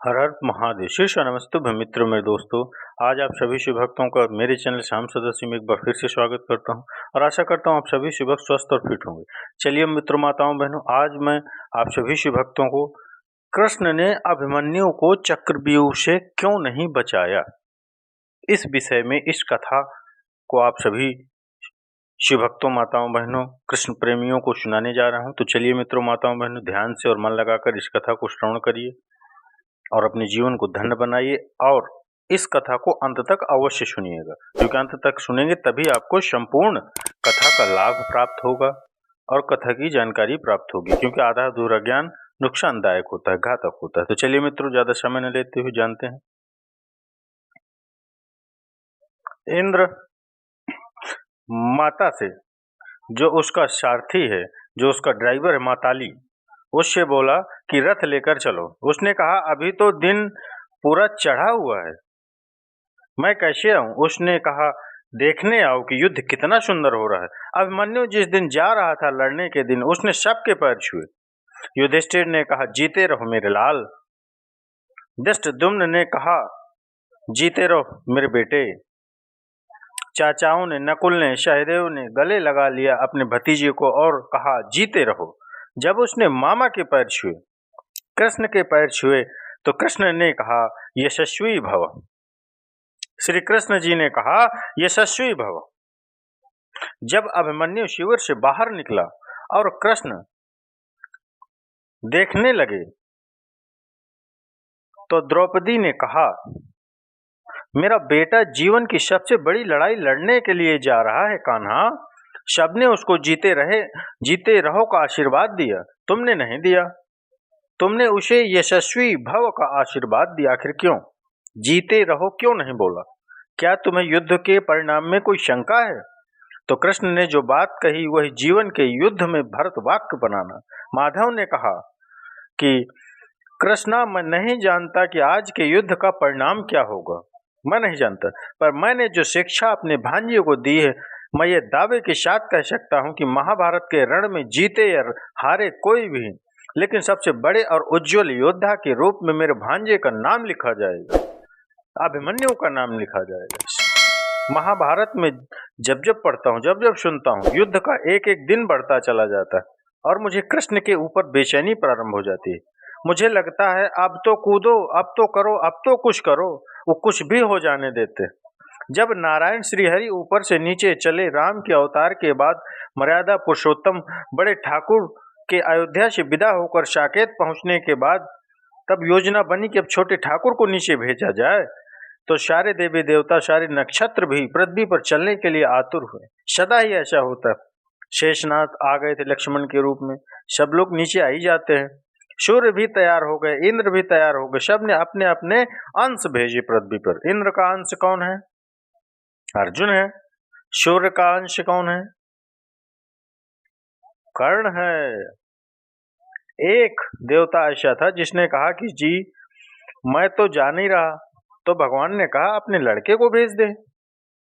हर हर महादेव। शीर्ष नमस्तु मित्रों, मेरे दोस्तों, आज आप सभी शिव भक्तों का मेरे चैनल शाम सदस्य में एक बार फिर से स्वागत करता हूं और आशा करता हूं आप सभी शिव भक्त स्वस्थ और फिट होंगे। चलिए मित्रों, माताओं, बहनों, आज मैं आप सभी शिव भक्तों को कृष्ण ने अभिमन्यु को चक्रव्यूह से क्यों नहीं बचाया, इस विषय में इस कथा को आप सभी शिव भक्तों, माताओं, बहनों, कृष्ण प्रेमियों को सुनाने जा रहा हूं। तो चलिए मित्रों, माताओं, बहनों, ध्यान से और मन लगाकर इस कथा को श्रवण करिए और अपने जीवन को धन्य बनाइए और इस कथा को अंत तक अवश्य सुनिएगा, क्योंकि अंत तक सुनेंगे तभी आपको संपूर्ण कथा का लाभ प्राप्त होगा और कथा की जानकारी प्राप्त होगी, क्योंकि आधा अधूरा ज्ञान नुकसानदायक होता है, घातक होता है। तो चलिए मित्रों, ज्यादा समय न लेते हुए जानते हैं। इंद्र माता से, जो उसका सारथी है, जो उसका ड्राइवर है माताली, उससे बोला कि रथ लेकर चलो। उसने कहा अभी तो दिन पूरा चढ़ा हुआ है, मैं कैसे आऊं? उसने कहा देखने आओ कि युद्ध कितना सुंदर हो रहा है। अभिमन्यु जिस दिन जा रहा था लड़ने के दिन, उसने सबके पैर छुए। युधिष्ठिर ने कहा जीते रहो मेरे लाल। धृष्टद्युम्न ने कहा जीते रहो मेरे बेटे। चाचाओं ने, नकुल ने, सहदेव ने गले लगा लिया अपने भतीजे को और कहा जीते रहो। जब उसने मामा के पैर छुए, कृष्ण के पैर छुए, तो कृष्ण ने कहा यशस्वी भव। श्री कृष्ण जी ने कहा यशस्वी भव। जब अभिमन्यु शिविर से बाहर निकला और कृष्ण देखने लगे, तो द्रौपदी ने कहा मेरा बेटा जीवन की सबसे बड़ी लड़ाई लड़ने के लिए जा रहा है कान्हा। सबने उसको जीते रहो का आशीर्वाद दिया, तुमने नहीं दिया। तुमने उसे यशस्वी भव का आशीर्वाद दिया, आखिर क्यों? जीते रहो क्यों नहीं बोला? क्या तुम्हें युद्ध के परिणाम में कोई शंका है? तो कृष्ण ने जो बात कही वही जीवन के युद्ध में भरत वाक्य बनाना। माधव ने कहा कि कृष्णा, मैं नहीं जानता कि आज के युद्ध का परिणाम क्या होगा, मैं नहीं जानता, पर मैंने जो शिक्षा अपने भांजे को दी है, मैं ये दावे के साथ कह सकता हूँ कि महाभारत के रण में जीते या हारे कोई भी, लेकिन सबसे बड़े और उज्जवल योद्धा के रूप में मेरे भांजे का नाम लिखा जाएगा, अभिमन्यु का नाम लिखा जाएगा। महाभारत में जब जब पढ़ता हूँ, जब जब सुनता हूँ, युद्ध का एक एक दिन बढ़ता चला जाता है और मुझे कृष्ण के ऊपर बेचैनी प्रारंभ हो जाती है। मुझे लगता है अब तो कूदो, अब तो करो, अब तो कुछ करो। वो कुछ भी हो जाने देते। जब नारायण श्रीहरि ऊपर से नीचे चले, राम के अवतार के बाद मर्यादा पुरुषोत्तम बड़े ठाकुर के अयोध्या से विदा होकर साकेत पहुंचने के बाद तब योजना बनी कि अब छोटे ठाकुर को नीचे भेजा जाए, तो सारे देवी देवता, सारे नक्षत्र भी पृथ्वी पर चलने के लिए आतुर हुए। सदा ही ऐसा होता। शेषनाथ आ गए थे लक्ष्मण के रूप में, सब लोग नीचे आ ही जाते हैं। सूर्य भी तैयार हो गए, इंद्र भी तैयार हो गए, सब ने अपने अपने अंश भेजे पृथ्वी पर। इंद्र का अंश कौन है? अर्जुन है। सूर्य का अंश कौन है? कर्ण है। एक देवता ऐसा था जिसने कहा कि जी मैं तो जा नहीं रहा, तो भगवान ने कहा अपने लड़के को भेज दे।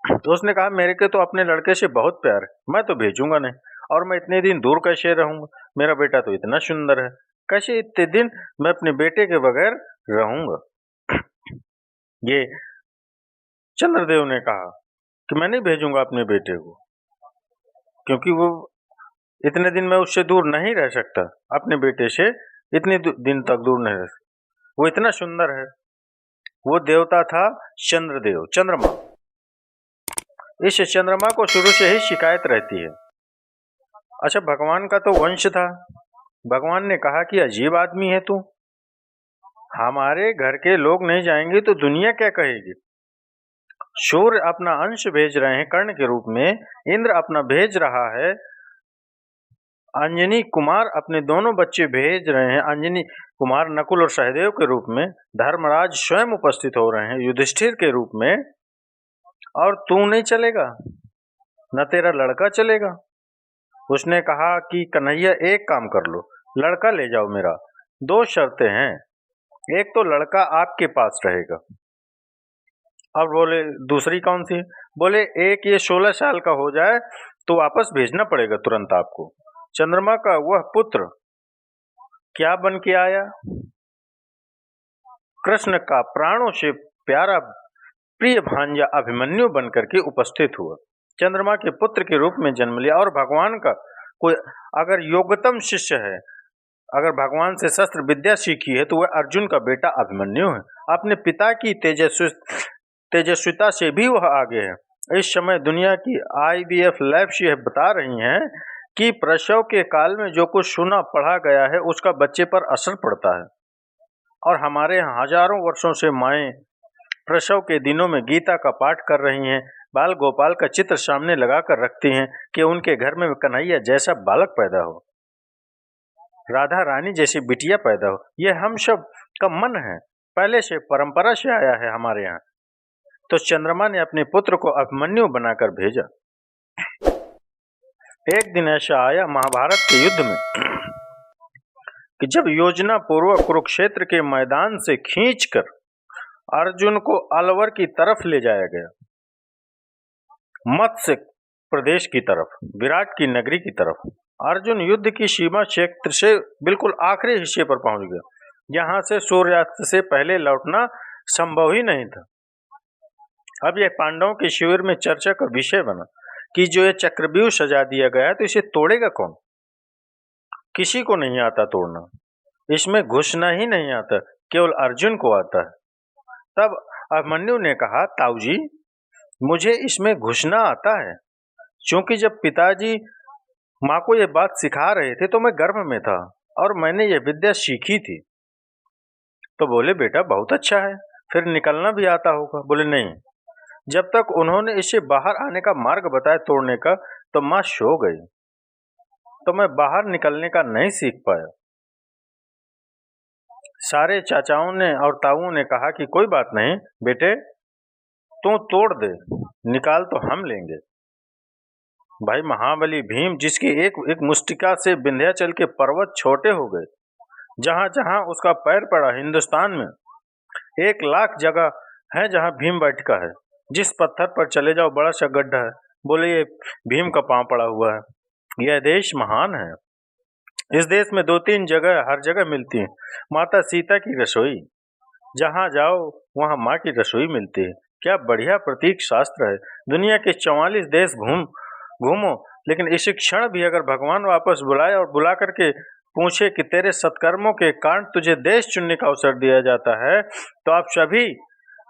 तो उसने कहा मेरे के तो अपने लड़के से बहुत प्यार है, मैं तो भेजूंगा नहीं, और मैं इतने दिन दूर कैसे रहूंगा? मेरा बेटा तो इतना सुंदर है, कैसे इतने दिन मैं अपने बेटे के बगैर रहूंगा? ये चंद्रदेव ने कहा कि मैं नहीं भेजूंगा अपने बेटे को, क्योंकि वो इतने दिन मैं उससे दूर नहीं रह सकता, अपने बेटे से इतने दिन तक दूर नहीं रह सकता, वो इतना सुंदर है। वो देवता था चंद्रदेव, चंद्रमा। इस चंद्रमा को शुरू से ही शिकायत रहती है। अच्छा, भगवान का तो वंश था। भगवान ने कहा कि अजीब आदमी है तू, हमारे घर के लोग नहीं जाएंगे तो दुनिया क्या कहेगी? सूर्य अपना अंश भेज रहे हैं कर्ण के रूप में, इंद्र अपना भेज रहा है, अंजनी कुमार अपने दोनों बच्चे भेज रहे हैं, अंजनी कुमार नकुल और सहदेव के रूप में, धर्मराज स्वयं उपस्थित हो रहे हैं युधिष्ठिर के रूप में, और तू नहीं चलेगा, न तेरा लड़का चलेगा। उसने कहा कि कन्हैया एक काम कर लो, लड़का ले जाओ मेरा। दो शर्तें हैं, एक तो लड़का आपके पास रहेगा, और बोले दूसरी कौन सी? बोले एक ये 16 साल का हो जाए तो वापस भेजना पड़ेगा तुरंत आपको। चंद्रमा का वह पुत्र क्या बन के आया? कृष्ण का प्राणों से प्यारा प्रिय भांजा अभिमन्यु बनकर के उपस्थित हुआ। चंद्रमा के पुत्र के रूप में जन्म लिया और भगवान का कोई अगर योग्यतम शिष्य है, अगर भगवान से शस्त्र विद्या सीखी है तो वह अर्जुन का बेटा अभिमन्यु है। अपने पिता की तेजस्विता से भी वह आगे है। इस समय दुनिया की IVF लैब्स यह बता रही हैं कि प्रसव के काल में जो कुछ सुना पढ़ा गया है उसका बच्चे पर असर पड़ता है। और हमारे यहाँ हजारों वर्षों से माएँ प्रसव के दिनों में गीता का पाठ कर रही हैं, बाल गोपाल का चित्र सामने लगा कर रखती हैं कि उनके घर में कन्हैया जैसा बालक पैदा हो, राधा रानी जैसी बिटिया पैदा हो। यह हम सब का मन है, पहले से परंपरा से आया है हमारे यहाँ। तो चंद्रमा ने अपने पुत्र को अभिमन्यु बनाकर भेजा। एक दिन ऐसा आया महाभारत के युद्ध में कि जब योजना पूर्वक कुरुक्षेत्र के मैदान से खींचकर अर्जुन को अलवर की तरफ ले जाया गया, मत्स्य प्रदेश की तरफ, विराट की नगरी की तरफ। अर्जुन युद्ध की सीमा क्षेत्र से बिल्कुल आखिरी हिस्से पर पहुंच गया, जहां से सूर्यास्त से पहले लौटना संभव ही नहीं था। अब यह पांडवों के शिविर में चर्चा का विषय बना कि जो ये चक्रव्यूह सजा दिया गया है तो इसे तोड़ेगा कौन। किसी को नहीं आता तोड़ना, इसमें घुसना ही नहीं आता, केवल अर्जुन को आता है। तब अभिमन्यु ने कहा, ताऊ जी मुझे इसमें घुसना आता है, क्योंकि जब पिताजी माँ को यह बात सिखा रहे थे तो मैं गर्भ में था और मैंने यह विद्या सीखी थी। तो बोले, बेटा बहुत अच्छा है, फिर निकलना भी आता होगा। बोले नहीं, जब तक उन्होंने इसे बाहर आने का मार्ग बताया तोड़ने का तो माँ सो गई, तो मैं बाहर निकलने का नहीं सीख पाया। सारे चाचाओं ने और ताऊओं ने कहा कि कोई बात नहीं बेटे, तू तोड़ दे, निकाल तो हम लेंगे। भाई महाबली भीम, जिसकी एक मुष्टिका से विंध्याचल के पर्वत छोटे हो गए, जहां जहां उसका पैर पड़ा हिंदुस्तान में 1,00,000 जगह है जहां भीम बैठका है। जिस पत्थर पर चले जाओ बड़ा सा गड्ढा है, बोले ये भीम का पांव पड़ा हुआ है। यह देश महान है। इस देश में 2-3 जगह हर जगह मिलती है माता सीता की रसोई, जहां जाओ वहां माँ की रसोई मिलती है। क्या बढ़िया प्रतीक शास्त्र है। दुनिया के 44 देश घूमो, लेकिन इसी क्षण भी अगर भगवान वापस बुलाए और बुला करके पूछे कि तेरे सत्कर्मों के कारण तुझे देश चुनने का अवसर दिया जाता है, तो आप सभी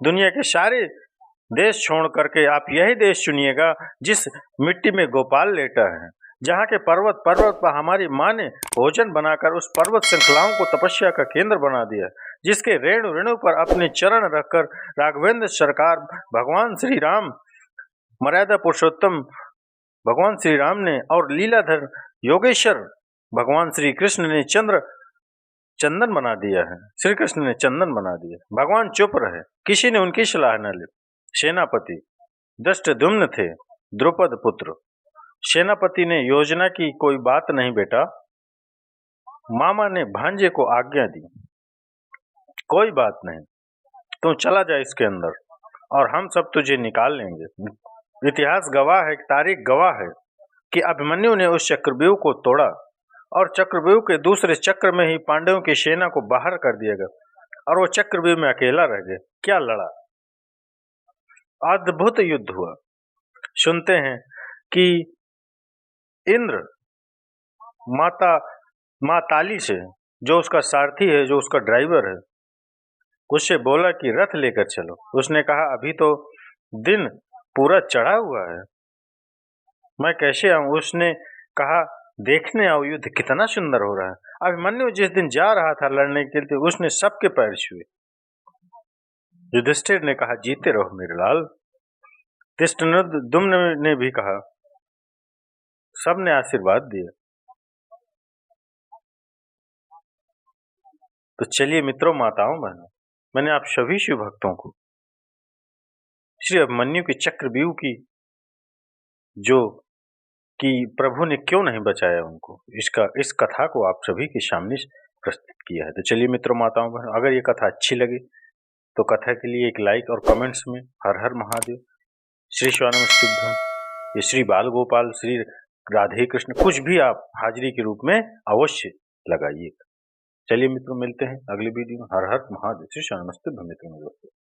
दुनिया के सारे देश छोड़ करके आप यही देश चुनिएगा जिस मिट्टी में गोपाल लेटा है, जहाँ के पर्वत पर हमारी माँ ने भोजन बनाकर उस पर्वत श्रृंखलाओं को तपस्या का केंद्र बना दिया, जिसके रेणु रेणु पर अपने चरण रखकर राघवेंद्र सरकार भगवान श्री राम, मर्यादा पुरुषोत्तम भगवान श्री राम ने और लीलाधर योगेश्वर भगवान श्री कृष्ण ने चंदन बना दिया है। श्री कृष्ण ने चंदन बना दिया। भगवान चुप रहे, किसी ने उनकी सलाह न ली। सेनापति धृष्टद्युम्न थे, द्रुपद पुत्र। सेनापति ने योजना की कोई बात नहीं बेटा। मामा ने भांजे को आज्ञा दी, कोई बात नहीं, तू चला जा इसके अंदर और हम सब तुझे निकाल लेंगे। इतिहास गवाह है, तारीख गवाह है कि अभिमन्यु ने उस चक्रव्यूह को तोड़ा और चक्रव्यूह के दूसरे चक्र में ही पांडवों की सेना को बाहर कर दिया गया और वो चक्रव्यूह में अकेला रह गया। क्या लड़ा, अद्भुत युद्ध हुआ। सुनते हैं कि इंद्र माँ ताली से, जो उसका सारथी है, जो उसका ड्राइवर है, उससे बोला कि रथ लेकर चलो। उसने कहा अभी तो दिन पूरा चढ़ा हुआ है, मैं कैसे आऊं। उसने कहा देखने आओ, युद्ध कितना सुंदर हो रहा है। अभिमन्यु जिस दिन जा रहा था लड़ने के लिए, उसने सबके पैर छुए। युधिष्ठिर ने कहा जीते रहो मेरे लाल। धृष्टद्युम्न ने भी कहा, सबने आशीर्वाद दिया। तो चलिए मित्रों, माताओं बहनों, मैंने आप सभी शिव भक्तों को श्री अभिमन्यु के चक्रव्यूह की जो कि प्रभु ने क्यों नहीं बचाया उनको, इस कथा को आप सभी के सामने प्रस्तुत किया है। तो चलिए मित्रों, माताओं बहनों, अगर ये कथा अच्छी लगी तो कथा के लिए एक लाइक और कमेंट्स में हर हर महादेव, श्री स्वानमस्तुभ्यम, ये श्री बाल गोपाल, श्री राधे कृष्ण, कुछ भी आप हाजिरी के रूप में अवश्य लगाइए। चलिए मित्रों, मिलते हैं अगली वीडियो में। हर हर महादेव। श्री नमस्ते मित्रों दोस्तों।